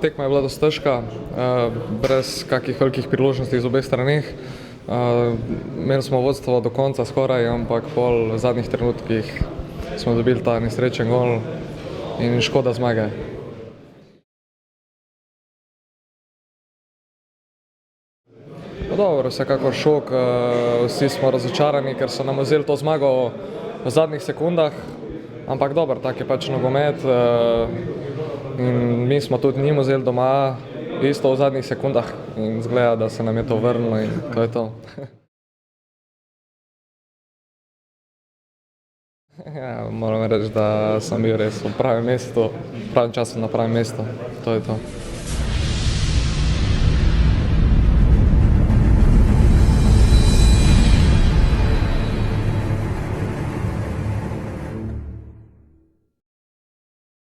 tekma je bila dosti težka, brez kakih velikih priložnosti z obeh straneh. Imeli smo vodstvo do konca skoraj, ampak pol v zadnjih trenutkih smo dobili ta nesrečen gol in škoda zmage. No dobro, vsekakor šok, vsi smo razočarani, ker so nam vzeli to zmago v zadnjih sekundah, ampak dobro, tak je pač nogomet, in mi smo tudi njim vzeli doma isto v zadnjih sekundah in izgleda, da se nam je to vrnilo in to je to. Ja, moram reči, da sem bil res v pravem mestu, v pravem času na pravem mestu, to je to.